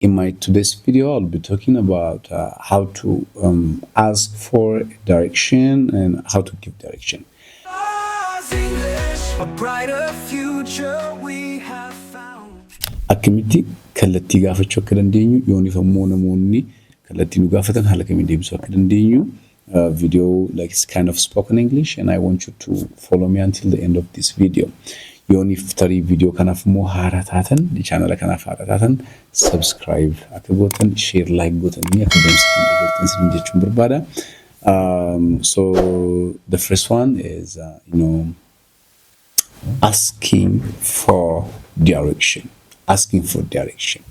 In my today's video, I'll be talking about how to ask for direction and how to give direction. Akkamitti kallattii gaafachuu akka dandeenyu yooniif ammoo namoonni kallattii nu gaafatan haala kamiin deebisuu akka dandeenyu video like it's kind of spoken English, and I want you to follow me until the end of this video. Yooniif tarii video kanaaf immoo haaraa taatan channel kanaaf haaraa taatan subscribe akka gootan, share, like gootan ni akka deemsisan sin jechuun barbaada. So the first one is asking for direction. Asking for direction.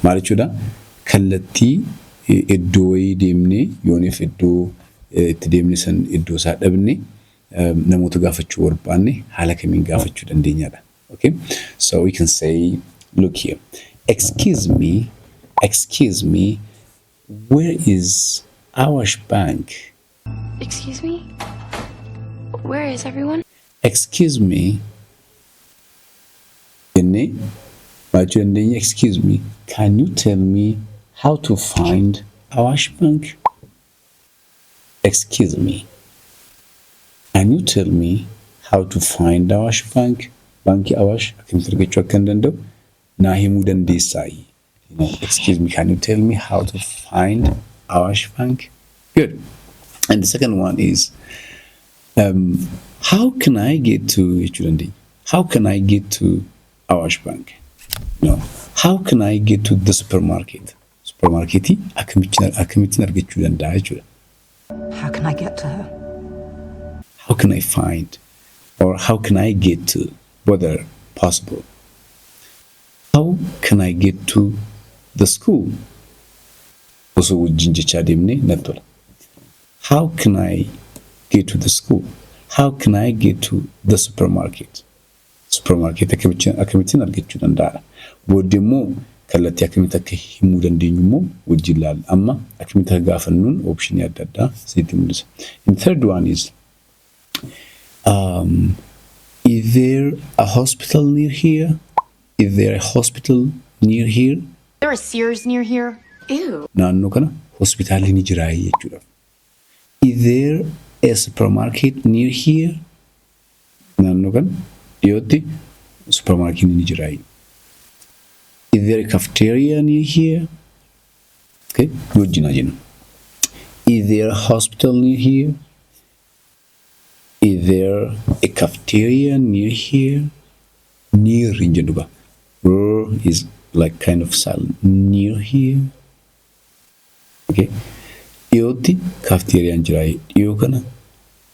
Maal jechuudha? Kallattii iddoo wayii deemnee yooniif iddoo itti deemne san iddoo isaa dhabne namoota gaafachuu barbaanne haala kamiin gaafachuu dandeenyadha. Okay? So we can say, look here. Excuse me, where is Awash Bank? Excuse me? Where is everyone? Excuse me. Excuse me, can you tell me how to find Awash Bank? Excuse me, can you tell me how to find Awash Bank? Banki Awash akkamitti argachuu akka danda'u naa himuu dandeessaayi. Excuse me, can you tell me how to find Awash Bank? Good. And the second one is how can I get to Awash Bank? How can I get to the supermarket? Supermarketi akkamittiin argachuu danda'a jechuudha. How can I get to her? How can I find or how can I get to, whether possible? How can I get to the school? Also wajjin jechaa deemnee natti tola. How can I get to the school? How can I get to the supermarket? Supermarket akkamittiin argachuu danda'a. Booddee immoo kallattii akkamitti akka himuu dandeenyu immoo wajjin ilaalla. Amma akkamitti akka gaafannuun optionii adda addaa sitti mul'isa. And third one is there a hospital near here? Is there a hospital near here? There a Sears near here? Ew. Naannoo kana hospitaalli ni jiraa jechuudha. Is there a supermarket near here? Naannoo kana dhiyootti supermarket ni jiraa. Is there a cafeteria near here? Okay, good. Is there a hospital near here? Is there a cafeteria near here? Near in Januba. Is like kind of silent. Near here. Okay. Ioti cafeteria njirai. Iokana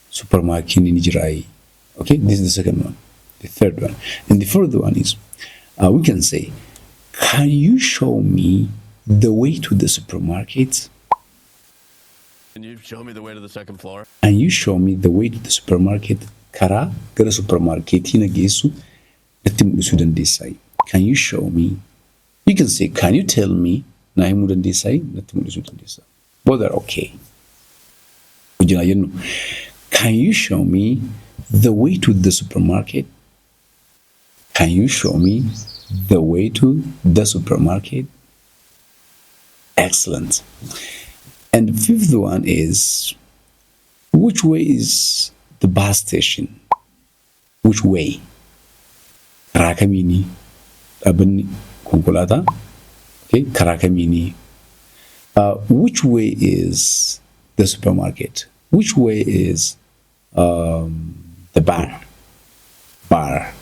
supermarket njirai. Okay, this is the second one. The third one. And the fourth one is we can say, can you show me the way to the supermarket? Can you show me the way to the second floor? Can you show me the way to the supermarket? Karaa gara supermarketii na geessu natti mul'isuu dandeessaayi. Can you show me? You can say, can you tell me? Na himuu dandeessaayi natti mul'isuu dandeessaa. Both are okay. Wajjin jennu. Can you show me the way to the supermarket? Can you show me the way to the supermarket? Excellent. And the fifth one is, which way is the bus station? Which way? Karaa kamiini dhaabbanni konkolaataa? Okay, karaa kamiini. Which way is the supermarket? Which way is the bar? Bar.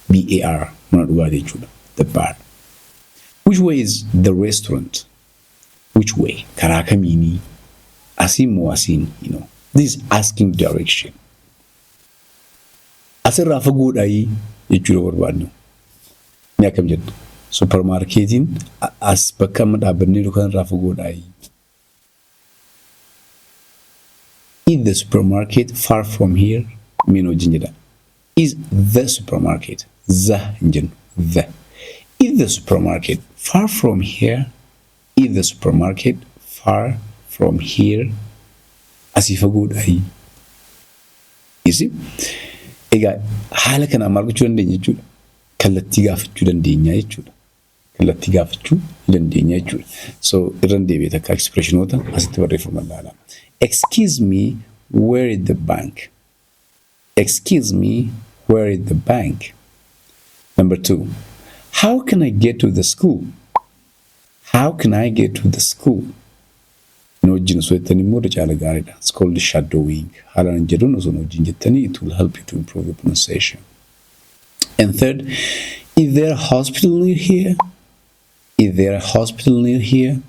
B-A-R. The bar. Which way is the restaurant? Which way? Karaa kamiini. Asiin moo asiin, This is asking direction. Asirraa fagoodhaayi jechuudha barbaadnu. Ni akkam jettu. Supermarketiin as bakka amma dhaabbannee dukkan irraa fagoodhaayi. Is the supermarket far from here? Miin wajjin jedha. Is the supermarket? Hin jennu. The. Is the supermarket far from here? Is the supermarket far from here? Asii fagoodhaayi. You see? Egaa haala kana maal gochuu dandeenya jechuudha. Kallattii gaafachuu dandeenya jechuudha. kallattii gaafachuu dandeenya jechuudha. So irran deebi'ee takka expressionoota asitti barreeffaman ilaala. Excuse me, where is the bank? Excuse me, where is the bank? Number 2, how can I get to the school? How can I get to the school? Wajjin osoo jettanii immoo caala gaariidha. It's called shadowing. Haalaan jedhuun osoo wajjin jettanii it will help you to improve your pronunciation. And third, is there a hospital near here? Is there a hospital near here?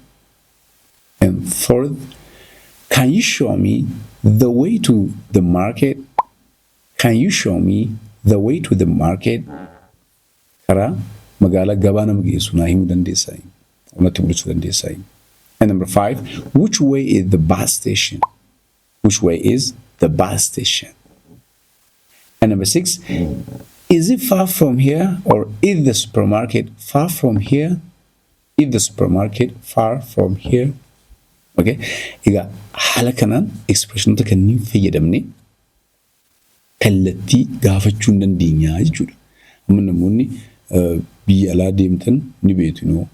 And fourth, can you show me the way to the market? Can you show me the way to the market? Karaa magaalaa gabaa nama geessu naa himuu dandeessaa? Natti mul'isuu dandeessaa? And number 5, which way is the bus station? Which way is the bus station? And number 6, is it far from here, or is the supermarket far from here? Is the supermarket far from here? Okay. Egaa haala kanaan expressionota kanneen fayyadamne kallattii gaafachuu hin dandeenya jechuudha. Amma namoonni biyya alaa deemtan ni beektu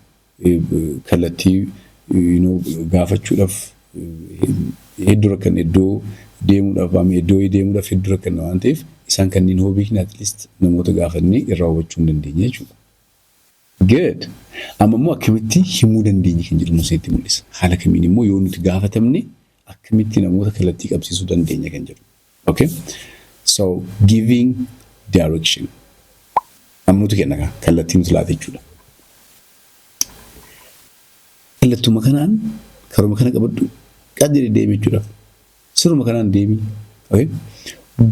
kallattii gaafachuudhaaf hedduu rakkan iddoo deemuudhaaf amma iddoo deemuudhaaf hedduu rakkan waan ta'eef isaan kanneen hoo beekne at least namoota gaafannee irraa hubachuu hin dandeenya jechuudha. Good. Amma immoo akkamitti himuu dandeenya kan jedhu nuti mul'isa. Haala kamiin immoo yoo nuti gaafatamne akkamitti namoota kallattii qabsiisuu dandeenya kan jedhu. Okay? So giving direction. Amma nuti kenna kallattii nuti laata jechuudha. Kallattuma kanaan karuma kana qabadhu qaddiri deemi jechuudha. Siruma kanaan deemi. Okay?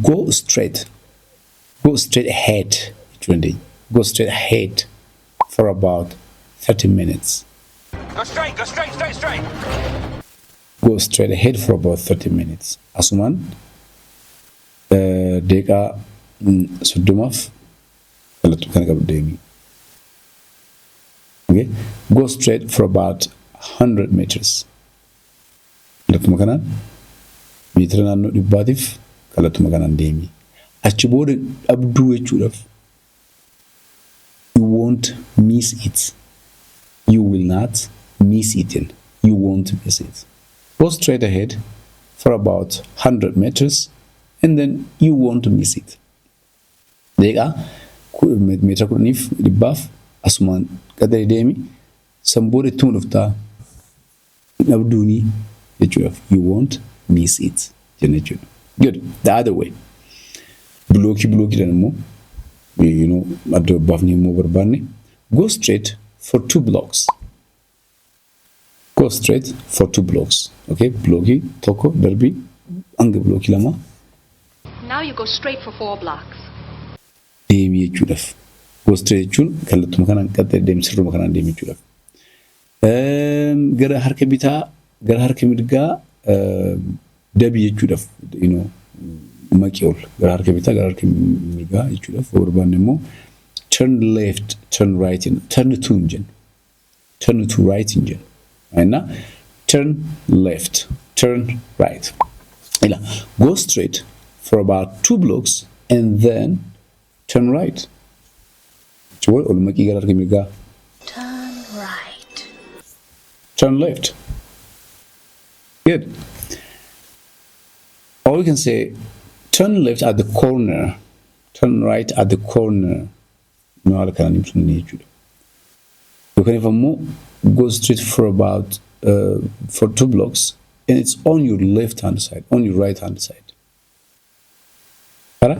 Go straight. Go straight ahead jechuu dandeenya. Go straight ahead for about 30 minutes. Go straight, go straight, straight, straight. Go straight ahead for about 30 minutes. Asumaan deeqaa soddomaaf kallattuma kana qabadhu deemi. Okay? Go straight for about 100 meters. Kallattuma kanaan meetira naannoo dhibbaatiif kallattuma kanaan deemi. Achi booda dhabduu jechuudhaaf you won't miss it. You will not miss it. You won't miss it. Go straight ahead for about 100 meters and then you won't miss it. Deeqaa meetira kudhaniif dhibbaaf asumaan qaddari deemi. San booda ittuma dhuftaa dhabduuni jechuudhaaf you won't miss it jenna jechuudha. Good. The other way. Blookiidhaan immoo adda baafnee immoo barbaanne go straight for 2 blocks. Go straight for 2 blocks. Okay? Blookii tokko darbii hanga blookii lama. Now you go straight for 4 blocks. Deemi jechuudhaaf. Go straight jechuun kallattuma kanaan qaxxee deemi sirruma kanaan deemi jechuudhaaf. Gara harka bitaa gara harka mirgaa dabii jechuudhaaf maqii ol gara harka bitaa gara harka mirgaa jechuudhaaf barbaanne immoo turn left, turn right, turn to engine, turn to right engine. And now turn left, turn right. Go straight for about 2 blocks and then turn right. Ol maqii gara harka mirgaa. Turn right. Turn left. Good. Or we can say turn left at the corner, turn right at the corner. No, I can't even need you. You can even more go straight for about for 2 blocks, and it's on your left hand side, on your right hand side. It's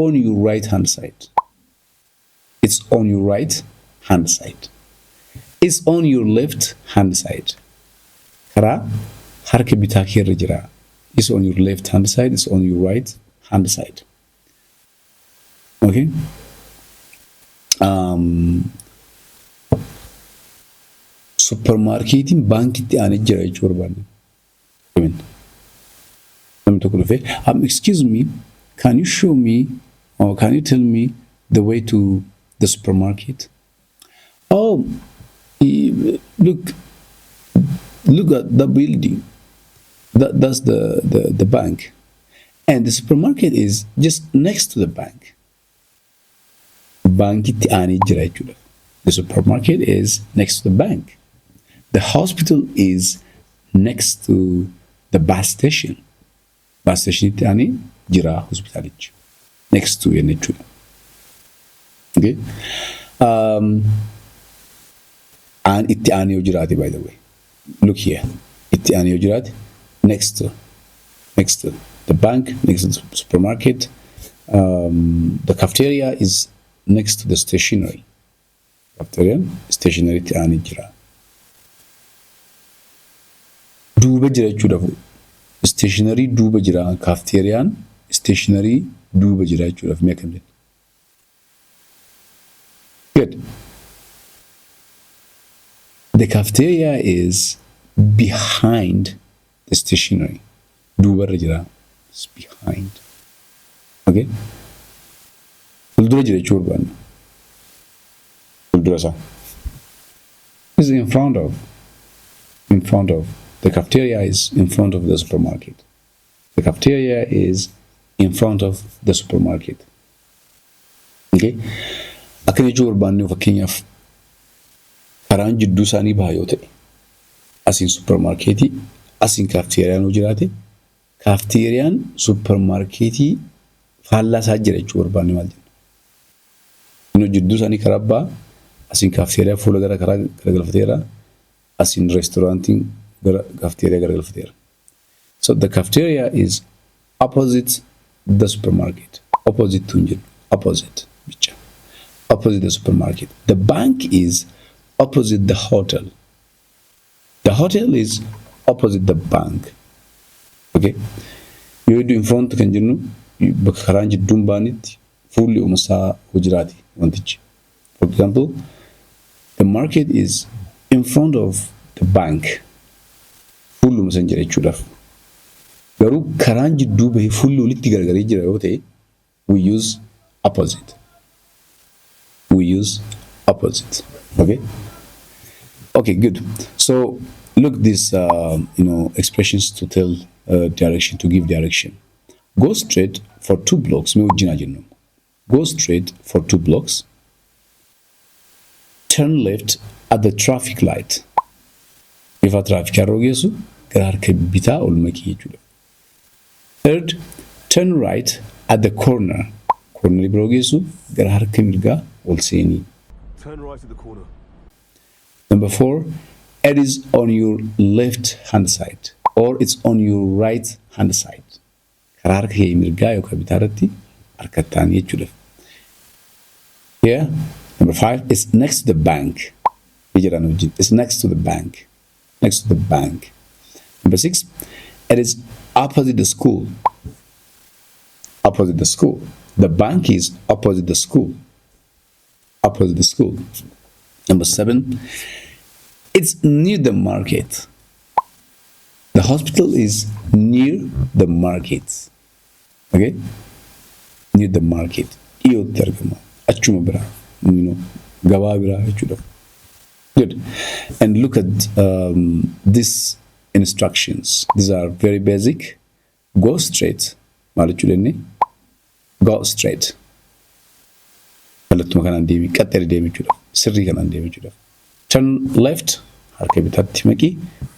on your right hand side. It's on your right hand side. It's on your left hand side. Kara harka bitaa keerra jira. It's on your left hand side. It's on your right hand side. Okay. Supermarketiin baankitti aanee jira jechuu barbaanne. Namni tokko dhufee excuse me, can you show me or can you tell me the way to the supermarket? Oh, look at the building. That's the bank, and the supermarket is just next to the bank. baankitti aanee jira jechuudha. The supermarket is next to the bank. The hospital is next to the bus station. Bus stationitti aanee jira hospitaalichi. Next to jenne jechuudha. Okay. And itti aanee yoo jiraate by the way. Look here. Itti aanee yoo jiraate next to the bank, next to the supermarket. The cafeteria is next to the stationery. Cafeteria, stationery itti aanee jira. Duuba jira jechuudha. Stationery duuba jira. Cafeteriaan stationery duuba jira jechuudha. Mee akkam jenna? Good. The cafeteria is behind the stationery. Duuba irra jira. It's behind. Okay? Fuuldura jira jechuudha barbaanna. Fuuldura isaa. Is in front of. In front of. The cafeteria is in front of the supermarket. The cafeteria is in front of the supermarket. Okay? Akkana jechuu barbaanne fakkeenyaaf karaan jidduu isaanii baha yoo ta'e asiin supermarketii asiin cafeteriaan yoo jiraate cafeteriaan supermarketii faallaa isaa jira jechuu barbaanne maal jenna? Inni jidduu isaanii karaa baha asiin cafeteriyaa fuula gara karaa garagalfateera asiin restaurantiin gara cafeteriyaa garagalfateera. So the cafeteria is opposite the supermarket. Opposite to jennu. Opposite bicha. Opposite the supermarket. The bank is opposite the hotel. The hotel is opposite the bank. Okay? You do in front kan jennu bakka karaan jidduun baanitti fuulli umasaa hojiraati wantichi. For example, the market is in front of the bank. Fuulli umasan jira jechuudhaaf. Garuu karaan jidduu bahee fuulli walitti gargaree jira yoo ta'e we use opposite. We use opposite. Okay? Okay, good. So look these expressions to tell direction, to give direction. Go straight for 2 blocks. Go straight for 2 blocks. Turn left at the traffic light. If a traffic arrogesu, gara harka bitaa ol makii jechuudha. Third, turn right at the corner. Corner biroogeessu gara harka mirgaa ol seenii. Turn right at the corner. Number 4, it is on your left hand side or it's on your right hand side. Karaa harka kee mirgaa yookaan bitaa irratti harkattaan jechuudha. Here, number 5, it's next to the bank. It's next to the bank. Next to the bank. Number 6, it is opposite the school. Opposite the school. The bank is opposite the school. Opposite the school. Number 7, it's near the market. The hospital is near the market. Okay? Near the market. Iyo targama. Achuma bira. Gabaa bira jechuudha. Good. And look at these instructions. These are very basic. Go straight. Maal jechuudha inni? Go straight. Kallattuma kanaan deemi. Qaxxee deemi jechuudha. Sirrii kanaan deemi jechuudha. Turn left. Harka bitaatti maqi.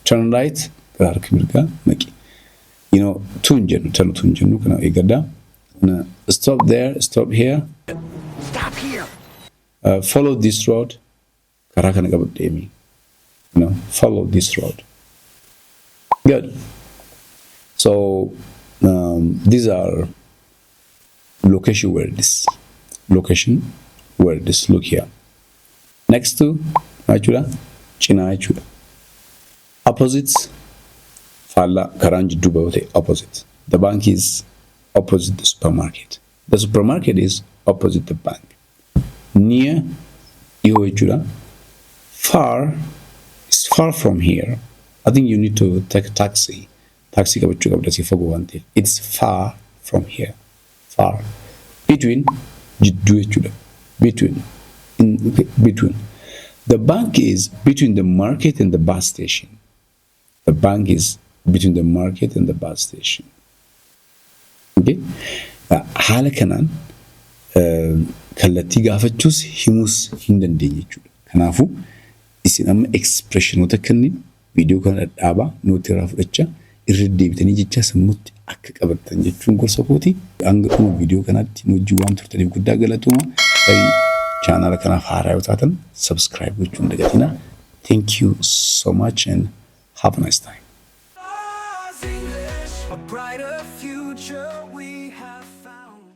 Turn right. Harka mirgaa maqi. Tuun jennu. Turn tuun jennu kana eegadda. Stop there. Stop here. Stop here. Follow this road. Karaa kana qabu deemi. Follow this road. Good. So these are location words. Location words. Look here. Next to jechuudha. Cinaa jechuudha. Opposites. Faallaa karaan jidduu bahuu ta'e opposite. The bank is opposite the supermarket. The supermarket is opposite the bank. Near dhiyoo jechuudha. Far is far from here. I think you need to take a taxi. Taxi qabachuu qabda si fagoo waan ta'eef. It's far from here. Far. Between jidduu jechuudha. Between. Between. The bank is between the market and the bus station. The bank is between the market and the bus station. Okay? Haala kanaan kallattii gaafachuus himuus hin dandeenye jechuudha. Kanaafuu isin amma expressionoota kanneen viidiyoo kana dhaabaa nooti irraa fudhachaa irra deebitanii jecha sammuutti akka qabattan jechuun gorsa kooti. Hanga dhuma viidiyoo kanaatti nu wajjin waan turtaniif guddaa galatooma. Channel kanaaf haaraa yoo taatan subscribe gochuun dagatinaa. Thank you so much and have a nice time.